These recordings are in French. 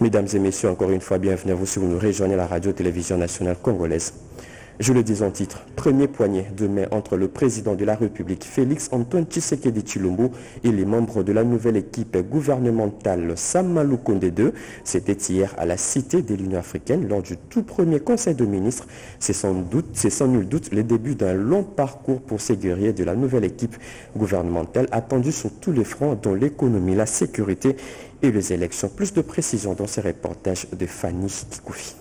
Mesdames et messieurs, encore une fois, bienvenue à vous si vous nous rejoignez à la radio-télévision nationale congolaise. Je le dis en titre, premier poignet de main entre le président de la République, Félix Antoine Tshisekedi Tshilombo, et les membres de la nouvelle équipe gouvernementale Samalou Kondé II. C'était hier à la Cité de l'Union africaine lors du tout premier Conseil de ministres. C'est sans nul doute le début d'un long parcours pour ces guerriers de la nouvelle équipe gouvernementale attendue sur tous les fronts, dont l'économie, la sécurité et les élections. Plus de précisions dans ces reportages de Fanny Kikoufi.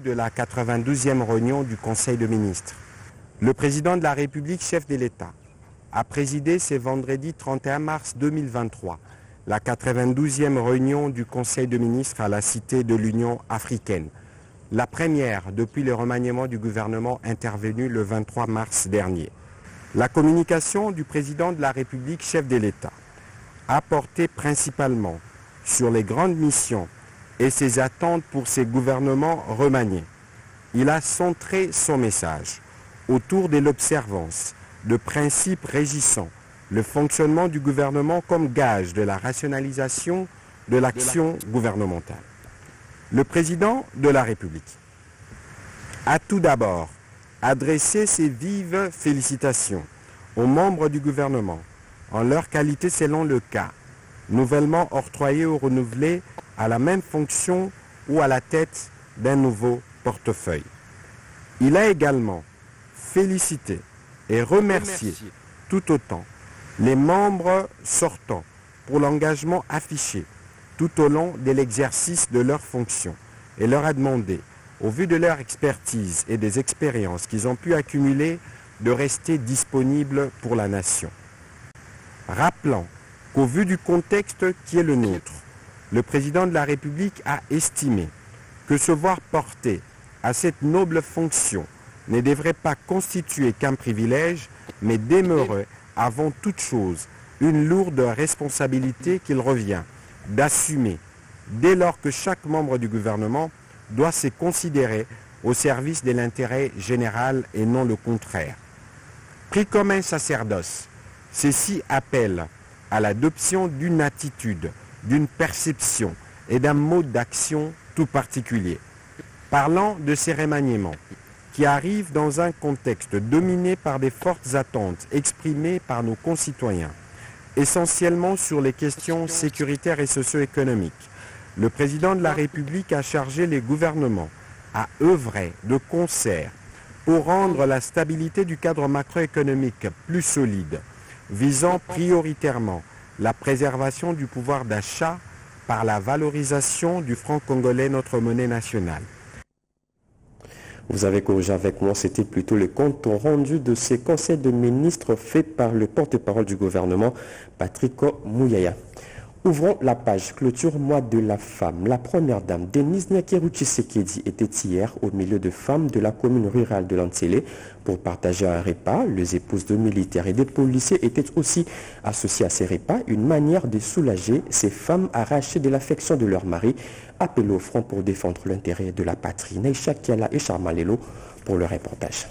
De la 92e réunion du Conseil de ministres. Le président de la République, chef de l'État, a présidé ce vendredi 31 mars 2023 la 92e réunion du Conseil de ministres à la Cité de l'Union africaine, la première depuis le remaniement du gouvernement intervenu le 23 mars dernier. La communication du président de la République, chef de l'État, a porté principalement sur les grandes missions et ses attentes pour ces gouvernements remaniés. Il a centré son message autour de l'observance de principes régissant le fonctionnement du gouvernement comme gage de la rationalisation de l'action gouvernementale. Le président de la République a tout d'abord adressé ses vives félicitations aux membres du gouvernement en leur qualité selon le cas, nouvellement octroyés ou renouvelés à la même fonction ou à la tête d'un nouveau portefeuille. Il a également félicité et remercié tout autant les membres sortants pour l'engagement affiché tout au long de l'exercice de leurs fonctions et leur a demandé, au vu de leur expertise et des expériences qu'ils ont pu accumuler, de rester disponibles pour la nation. Rappelant qu'au vu du contexte qui est le nôtre, le président de la République a estimé que se voir porter à cette noble fonction ne devrait pas constituer qu'un privilège, mais demeurer avant toute chose une lourde responsabilité qu'il revient d'assumer dès lors que chaque membre du gouvernement doit se considérer au service de l'intérêt général et non le contraire. Pris comme un sacerdoce, ceci appelle à l'adoption d'une attitude, d'une perception et d'un mode d'action tout particulier. Parlant de ces remaniements qui arrivent dans un contexte dominé par des fortes attentes exprimées par nos concitoyens, essentiellement sur les questions sécuritaires et socio-économiques, le président de la République a chargé les gouvernements à œuvrer de concert pour rendre la stabilité du cadre macroéconomique plus solide, visant prioritairement la préservation du pouvoir d'achat par la valorisation du franc congolais, notre monnaie nationale. Vous avez corrigé avec moi, c'était plutôt le compte rendu de ces conseils de ministres faits par le porte-parole du gouvernement, Patrick Mouyaya. Ouvrons la page clôture mois de la femme. La première dame, Denise Nyakeru Tshisekedi, était hier au milieu de femmes de la commune rurale de Lantsele pour partager un repas. Les épouses de militaires et des policiers étaient aussi associées à ces repas, une manière de soulager ces femmes arrachées de l'affection de leur mari, appelées au front pour défendre l'intérêt de la patrie. Neisha Kiala et Charma Lelo pour le reportage.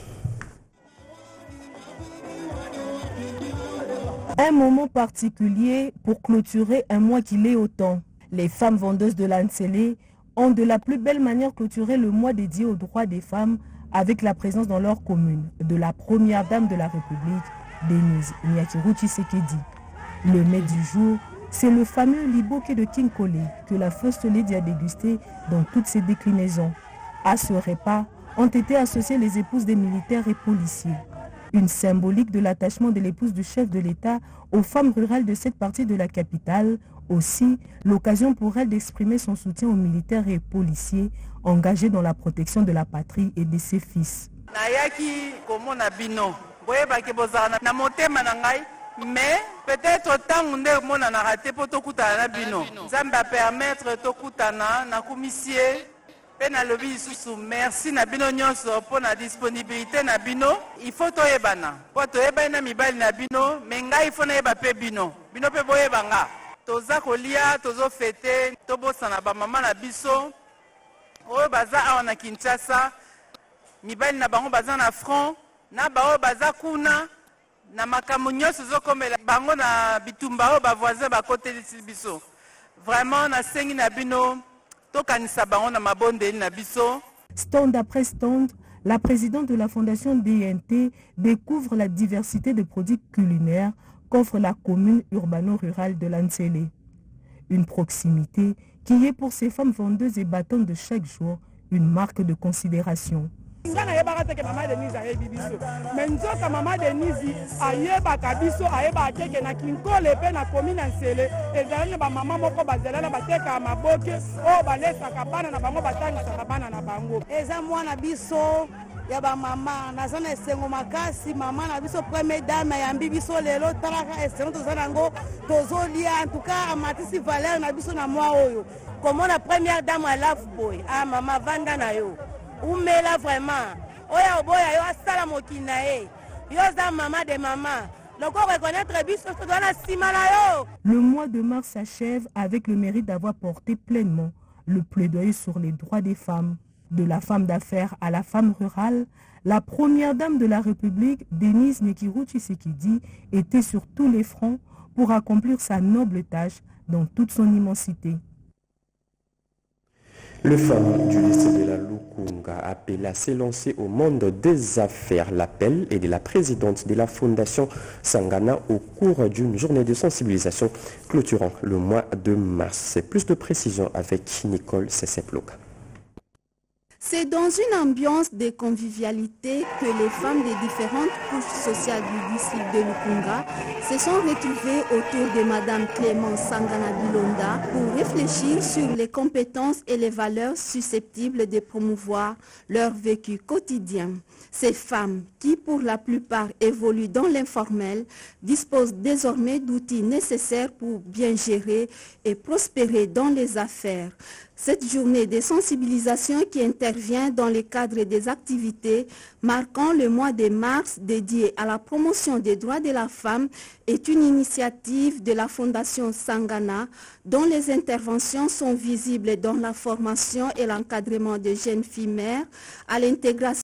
Un moment particulier pour clôturer un mois qui l'est autant. Les femmes vendeuses de Lantsele ont de la plus belle manière clôturé le mois dédié aux droits des femmes avec la présence dans leur commune de la première dame de la République, Denise Nyakeru Tshisekedi. Le mets du jour, c'est le fameux liboké de Kinkole que la First Lady a dégusté dans toutes ses déclinaisons. À ce repas ont été associées les épouses des militaires et policiers. Une symbolique de l'attachement de l'épouse du chef de l'État aux femmes rurales de cette partie de la capitale. Aussi, l'occasion pour elle d'exprimer son soutien aux militaires et policiers engagés dans la protection de la patrie et de ses fils. Mais peut-être tant on est mon a raté pour tout na bino. Zamba permettre to kutana na commissaire pena lobby sous merci na bino nyonso pour la disponibilité na bino. Il faut to ebana. Po to ebana mibali na bino, menga il faut na eba pe bino. Bino pe boye banga. Toza kolia, tozo fete, to bosana ba mama na biso. O baza awana Kinshasa. Mibali na bango baza na front, na bao baza kuna. Na makambo nyonso zokomela bango na bitumba o ba voisin ba côté biso Vraiment, nasengi na bino, tokanisa bango na mabondeli na biso. Stand après stand, la présidente de la fondation DNT découvre la diversité de produits culinaires qu'offre la commune urbano-rurale de Lanzele. Une proximité qui est pour ces femmes vendeuses et battantes de chaque jour une marque de considération. Ya ba mama nazana esengo makasi mama na biso premier dame yambi biso lelo talaka esengo tozana ngo tozolia en tout cas amatisi valeur na biso na mwa oyo comment la première dame à love boy ah mama vanda na yo umela vraiment oya oboya yo asala mokina e yo za mama de mama. Le mois de mars s'achève avec le mérite d'avoir porté pleinement le plaidoyer sur les droits des femmes. De la femme d'affaires à la femme rurale, la première dame de la République, Denise Nekirou Tshisekedi, était sur tous les fronts pour accomplir sa noble tâche dans toute son immensité. Le femmes du lycée de la Lukunga appelle à s'élancer au monde des affaires. L'appel est de la présidente de la Fondation Sangana au cours d'une journée de sensibilisation clôturant le mois de mars. Plus de précisions avec Nicole Sesseploka. C'est dans une ambiance de convivialité que les femmes des différentes couches sociales du district de Lukunga se sont retrouvées autour de Madame Clémence Sangana Bilonda pour réfléchir sur les compétences et les valeurs susceptibles de promouvoir leur vécu quotidien. Ces femmes, qui pour la plupart évoluent dans l'informel, disposent désormais d'outils nécessaires pour bien gérer et prospérer dans les affaires. Cette journée de sensibilisation qui intervient dans le cadre des activités marquant le mois de mars dédié à la promotion des droits de la femme est une initiative de la Fondation Sangana dont les interventions sont visibles dans la formation et l'encadrement des jeunes filles mères, à l'intégration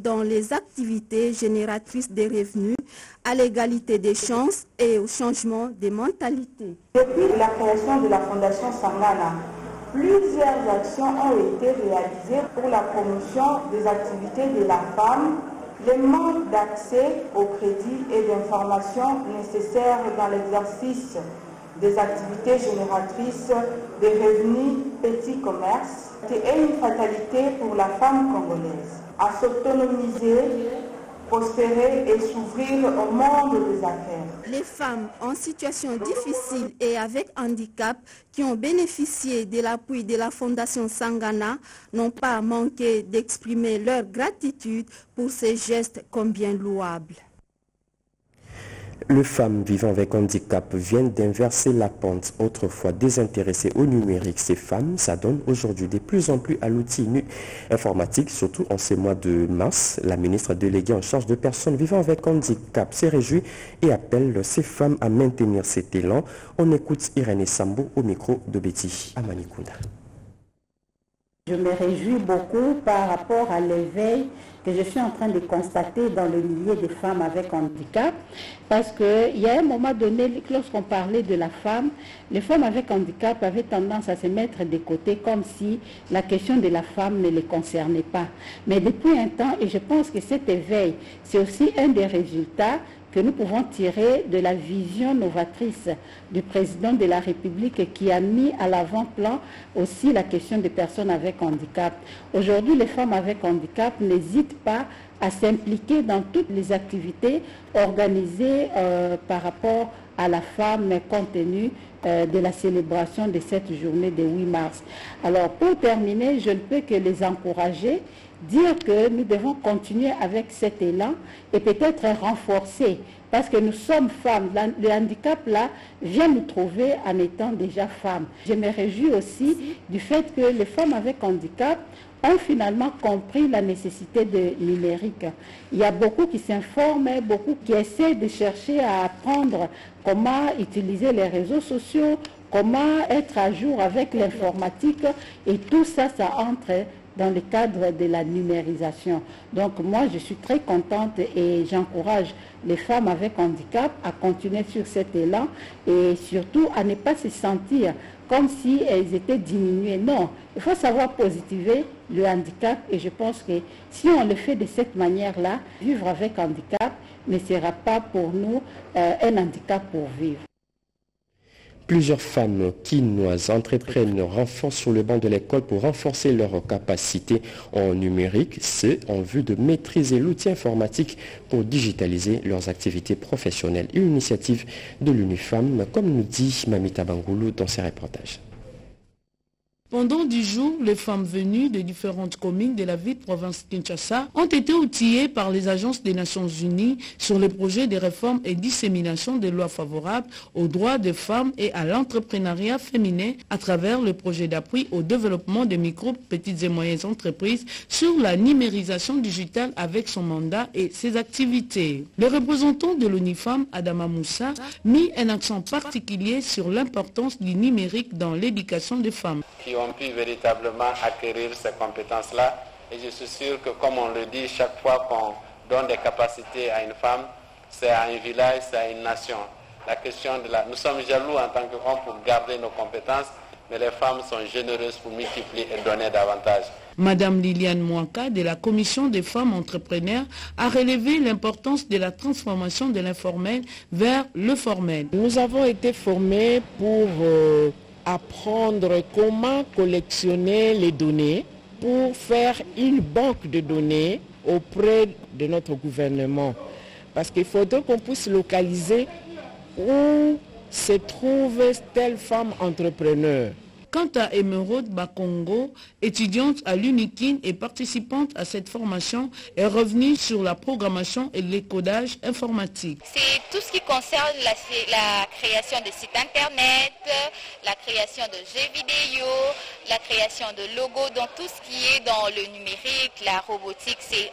dans les activités génératrices de revenus, à l'égalité des chances et au changement des mentalités. Depuis la création de la Fondation Sangana, plusieurs actions ont été réalisées pour la promotion des activités de la femme, le manque d'accès au crédit et d'informations nécessaires dans l'exercice des activités génératrices de revenus petits commerces et une fatalité pour la femme congolaise à s'autonomiser, prospérer et s'ouvrir au monde des affaires. Les femmes en situation difficile et avec handicap qui ont bénéficié de l'appui de la Fondation Sangana n'ont pas manqué d'exprimer leur gratitude pour ces gestes combien louables. Les femmes vivant avec handicap viennent d'inverser la pente. Autrefois désintéressées au numérique, ces femmes s'adonnent aujourd'hui de plus en plus à l'outil informatique, surtout en ces mois de mars. La ministre déléguée en charge de personnes vivant avec handicap s'est réjouie et appelle ces femmes à maintenir cet élan. On écoute Irène Sambo au micro de Betty Amanikunda. Je me réjouis beaucoup par rapport à l'éveil que je suis en train de constater dans le milieu des femmes avec handicap, parce qu'il y a un moment donné, lorsqu'on parlait de la femme, les femmes avec handicap avaient tendance à se mettre de côté comme si la question de la femme ne les concernait pas. Mais depuis un temps, et je pense que cet éveil, c'est aussi un des résultats que nous pouvons tirer de la vision novatrice du président de la République qui a mis à l'avant-plan aussi la question des personnes avec handicap. Aujourd'hui, les femmes avec handicap n'hésitent pas à s'impliquer dans toutes les activités organisées par rapport à la femme compte tenu de la célébration de cette journée de 8 mars. Alors, pour terminer, je ne peux que les encourager, dire que nous devons continuer avec cet élan et peut-être renforcer, parce que nous sommes femmes. Le handicap là vient nous trouver en étant déjà femmes. Je me réjouis aussi du fait que les femmes avec handicap ont finalement compris la nécessité de numérique. Il y a beaucoup qui s'informent, beaucoup qui essaient de chercher à apprendre comment utiliser les réseaux sociaux, comment être à jour avec l'informatique, et tout ça, ça entre dans le cadre de la numérisation. Donc moi, je suis très contente et j'encourage les femmes avec handicap à continuer sur cet élan et surtout à ne pas se sentir comme si elles étaient diminuées. Non, il faut savoir positiver le handicap et je pense que si on le fait de cette manière-là, vivre avec handicap ne sera pas pour nous un handicap pour vivre. Plusieurs femmes quinoises entreprennent leur enfant sur le banc de l'école pour renforcer leurs capacités en numérique, c'est en vue de maîtriser l'outil informatique pour digitaliser leurs activités professionnelles. Une initiative de l'UNIFEM, comme nous dit Mamita Bangoulou dans ses reportages. Pendant 10 jours, les femmes venues de différentes communes de la ville-province Kinshasa ont été outillées par les agences des Nations Unies sur les projets de réforme et dissémination des lois favorables aux droits des femmes et à l'entrepreneuriat féminin à travers le projet d'appui au développement des micro, petites et moyennes entreprises sur la numérisation digitale avec son mandat et ses activités. Le représentant de l'UNIFEM, Adama Moussa, mit un accent particulier sur l'importance du numérique dans l'éducation des femmes. Qui ont pu véritablement acquérir ces compétences-là. Et je suis sûr que, comme on le dit, chaque fois qu'on donne des capacités à une femme, c'est à un village, c'est à une nation. La question de la... Nous sommes jaloux en tant qu'hommes pour garder nos compétences, mais les femmes sont généreuses pour multiplier et donner davantage. Madame Liliane Mouaka de la Commission des femmes entrepreneurs a relevé l'importance de la transformation de l'informel vers le formel. Nous avons été formés pour apprendre comment collectionner les données pour faire une banque de données auprès de notre gouvernement. Parce qu'il faudrait qu'on puisse localiser où se trouve telle femme entrepreneur. Quant à Emeraude Bakongo, étudiante à l'UNIKIN et participante à cette formation, est revenue sur la programmation et le codage informatique. C'est tout ce qui concerne la création de sites internet, la création de jeux vidéo, la création de logos, donc tout ce qui est dans le numérique, la robotique, c'est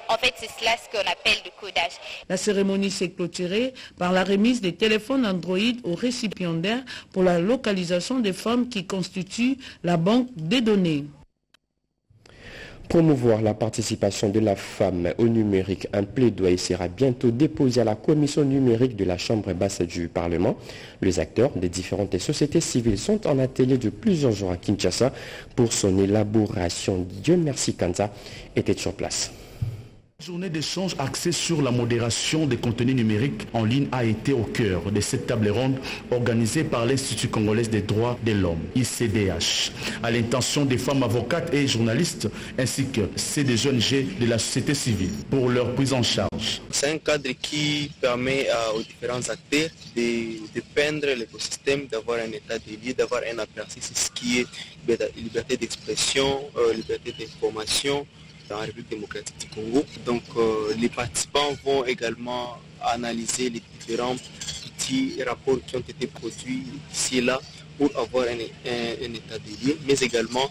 cela ce qu'on appelle le codage. La cérémonie s'est clôturée par la remise des téléphones Android aux récipiendaires pour la localisation des femmes qui constituent la banque des données. Promouvoir la participation de la femme au numérique, un plaidoyer sera bientôt déposé à la commission numérique de la Chambre basse du Parlement. Les acteurs des différentes sociétés civiles sont en atelier de plusieurs jours à Kinshasa pour son élaboration. Dieu merci Kanza était sur place. Journée d'échange axée sur la modération des contenus numériques en ligne a été au cœur de cette table ronde organisée par l'Institut congolais des droits de l'homme, ICDH, à l'intention des femmes avocates et journalistes ainsi que des jeunes G de la société civile pour leur prise en charge. C'est un cadre qui permet aux différents acteurs de peindre l'écosystème, d'avoir un état des lieux, d'avoir un aperçu sur ce qui est liberté d'expression, liberté d'information dans la République démocratique du Congo. Donc les participants vont également analyser les différents petits rapports qui ont été produits ici et là pour avoir un état des lieux, mais également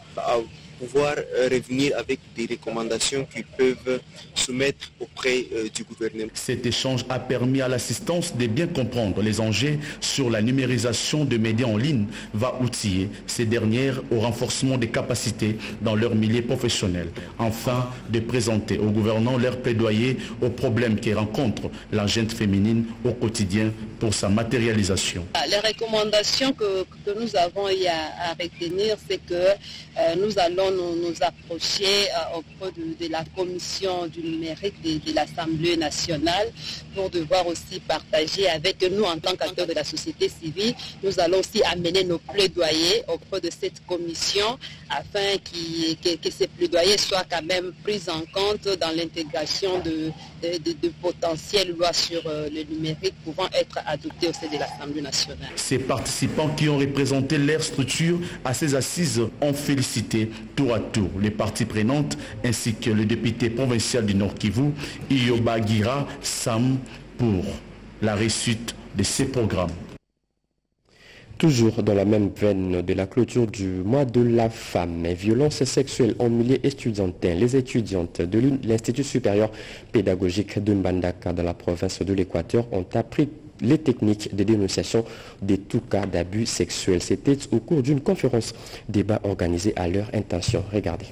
pouvoir revenir avec des recommandations qu'ils peuvent soumettre auprès du gouvernement. Cet échange a permis à l'assistance de bien comprendre les enjeux sur la numérisation de médias en ligne, va outiller ces dernières au renforcement des capacités dans leur milieu professionnel, afin de présenter aux gouvernants leur plaidoyer aux problèmes qui rencontrent la gente féminine au quotidien pour sa matérialisation. Les recommandations que nous avons à retenir, c'est que nous allons nous approcher auprès de la commission du numérique de l'Assemblée nationale pour devoir aussi partager avec nous en tant qu'acteurs de la société civile. Nous allons aussi amener nos plaidoyers auprès de cette commission afin que ces plaidoyers soient quand même pris en compte dans l'intégration de potentielles lois sur le numérique pouvant être adoptées au sein de l'Assemblée nationale. Ces participants qui ont représenté leur structure à ces assises ont félicité tour à tour les parties prenantes ainsi que le député provincial du Nord Kivu, Iyoba Gira Sam, pour la réussite de ces programmes. Toujours dans la même veine de la clôture du mois de la femme, violences sexuelles en milieu étudiantin, les étudiantes de l'Institut supérieur pédagogique de Mbandaka dans la province de l'Équateur ont appris les techniques de dénonciation de tout cas d'abus sexuels. C'était au cours d'une conférence débat organisée à leur intention. Regardez.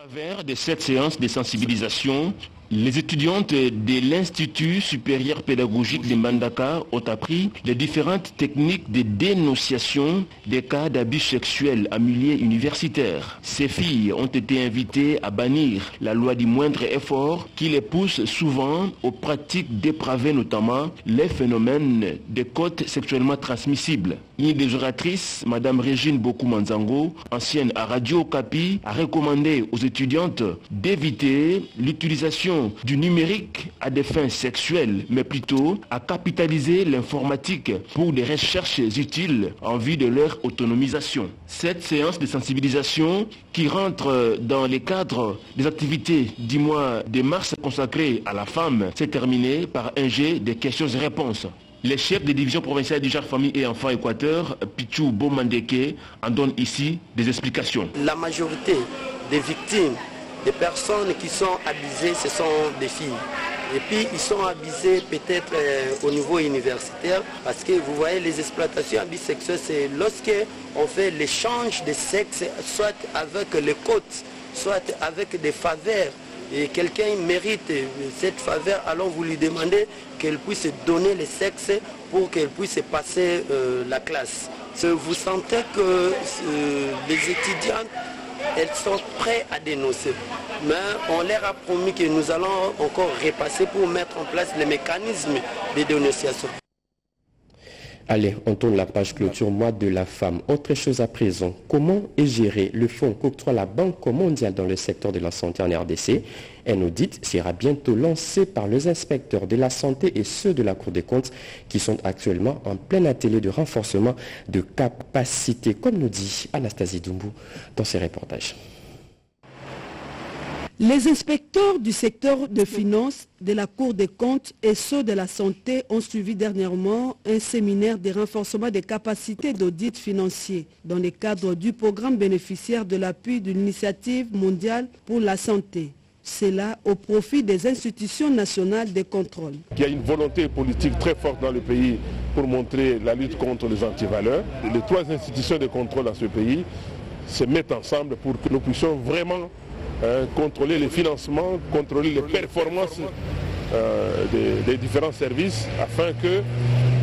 À travers de cette séance de sensibilisation, les étudiantes de l'Institut supérieur pédagogique de Mbandaka ont appris les différentes techniques de dénonciation des cas d'abus sexuels en milieu universitaire. Ces filles ont été invitées à bannir la loi du moindre effort qui les pousse souvent aux pratiques dépravées, notamment les phénomènes de codes sexuellement transmissibles. Une des oratrices, Mme Régine Bokou-Manzango, ancienne à Radio Okapi, a recommandé aux étudiantes d'éviter l'utilisation du numérique à des fins sexuelles, mais plutôt à capitaliser l'informatique pour des recherches utiles en vue de leur autonomisation. Cette séance de sensibilisation qui rentre dans le cadre des activités du mois de mars consacré à la femme s'est terminée par un jet de questions et réponses. Le chef des divisions provinciales du genre famille et enfants Équateur, Pichou Bomandeke, en donne ici des explications. La majorité des victimes, des personnes qui sont abusées, ce sont des filles. Et puis ils sont abusés peut-être au niveau universitaire parce que vous voyez les exploitations bisexuelles, c'est lorsqu'on fait l'échange de sexe, soit avec les côtes, soit avec des faveurs. Et quelqu'un mérite cette faveur, alors vous lui demandez qu'elle puisse donner le sexe pour qu'elle puisse passer la classe. Vous sentez que les étudiantes, elles sont prêtes à dénoncer. Mais on leur a promis que nous allons encore repasser pour mettre en place les mécanismes de dénonciation. Allez, on tourne la page clôture mois de la femme. Autre chose à présent, comment est géré le fonds qu'octroie la Banque mondiale dans le secteur de la santé en RDC? Un audit sera bientôt lancé par les inspecteurs de la santé et ceux de la Cour des comptes qui sont actuellement en plein atelier de renforcement de capacité, comme nous dit Anastasie Doumbou dans ses reportages. Les inspecteurs du secteur de finances, de la Cour des comptes et ceux de la santé ont suivi dernièrement un séminaire de renforcement des capacités d'audit financier dans le cadre du programme bénéficiaire de l'appui de l'initiative mondiale pour la santé. C'est là au profit des institutions nationales de contrôle. Il y a une volonté politique très forte dans le pays pour montrer la lutte contre les antivaleurs. Les trois institutions de contrôle dans ce pays se mettent ensemble pour que nous puissions vraiment contrôler les financements, contrôler les performances des différents services afin que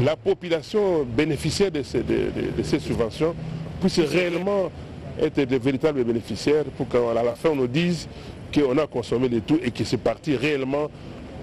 la population bénéficiaire de ces subventions puisse réellement être de véritables bénéficiaires pour qu'à la fin on nous dise qu'on a consommé de tout et que c'est parti réellement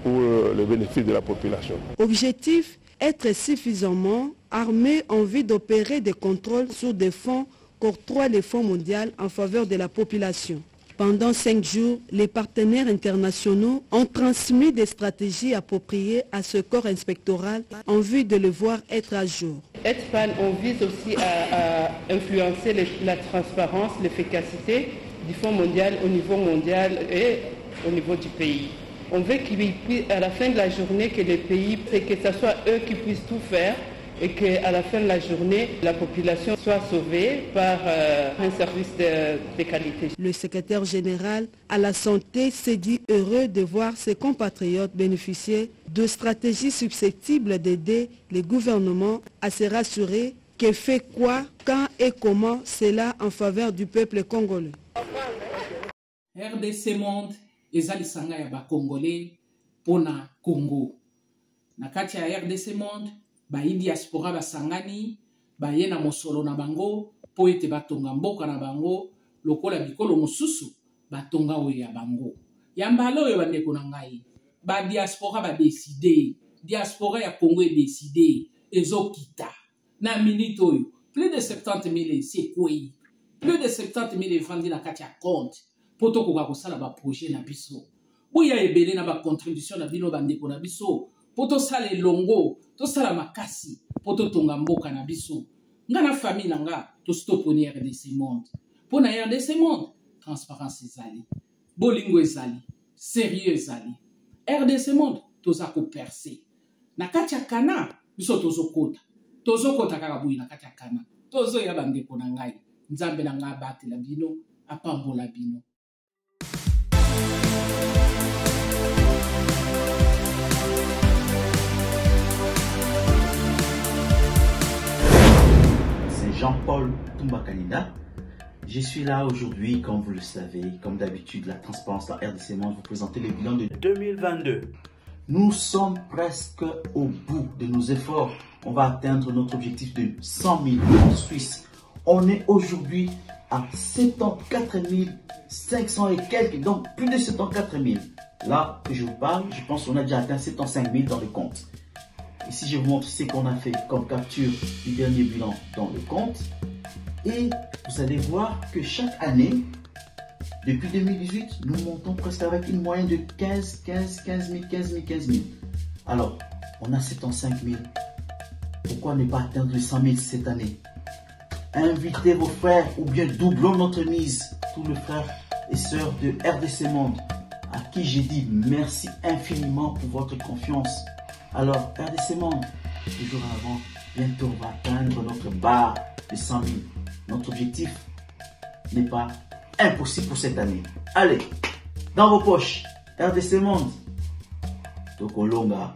pour le bénéfice de la population. Objectif, être suffisamment armé en vue d'opérer des contrôles sur des fonds qu'octroie le Fonds mondial en faveur de la population. Pendant 5 jours, les partenaires internationaux ont transmis des stratégies appropriées à ce corps inspectoral en vue de le voir être à jour. EDFAN, on vise aussi à influencer la transparence, l'efficacité du Fonds mondial au niveau mondial et au niveau du pays. On veut qu'à la fin de la journée, que les pays, que ce soit eux qui puissent tout faire et qu'à la fin de la journée, la population soit sauvée par un service de qualité. Le secrétaire général à la santé s'est dit heureux de voir ses compatriotes bénéficier de stratégies susceptibles d'aider les gouvernements à se rassurer que fait quoi, quand et comment, cela en faveur du peuple congolais. RDC Monde ezali sanga ya ba Congolais pona Congo. Na kati ya RDC Monde bayi diaspora basangani baye na mosolo na bango po ete batonga mboka na bango lokola bikolo mosusu batonga oyo ya bango. Yambala oyo bandeko na ngai ba diaspora ba décider, diaspora ya Congo décider ezokita na minute oyo plus de 70 000 c'est quoi? Plus de 70 000 vendus na kati ya compte poto koka kosala ba projet na biso. Boya ebele na ba contribution na bino bandeko na biso poto sala longo to sala makasi poto tonga mboka na biso. Nga na famille na nga to stoponi RDC Monde. Pona RDC Monde transparence ezali, bolingo ezali, sérieux ezali. RDC Monde toza ko percer. Na kati ya kana biso tozokota. Tozokota kaka boyi na kati ya kana. Tozo ya bandeko na ngai. Nzambe na nga batela bino, apambola bino. C'est Jean-Paul Tumba Kanida, Je suis là aujourd'hui, comme vous le savez, comme d'habitude, la transparence, la RDC Monde, vous présenter le bilan de 2022. Nous sommes presque au bout de nos efforts. On va atteindre notre objectif de 100 000 en Suisse. On est aujourd'hui à 74 500 et quelques, donc plus de 74 000. Là que je vous parle, je pense qu'on a déjà atteint 75 000 dans le compte. Ici, je vous montre ce qu'on a fait comme capture du dernier bilan dans le compte. Et vous allez voir que chaque année, depuis 2018, nous montons presque avec une moyenne de 15 000. Alors, on a 75 000. Pourquoi ne pas atteindre les 100 000 cette année? Invitez vos frères ou bien doublons notre mise. Tous les frères et sœurs de RDC Monde, à qui j'ai dit merci infiniment pour votre confiance. Alors, RDC Monde, toujours avant, bientôt on va atteindre notre barre de 100 000. Notre objectif n'est pas impossible pour cette année. Allez, dans vos poches, RDC Monde, Tokolonga.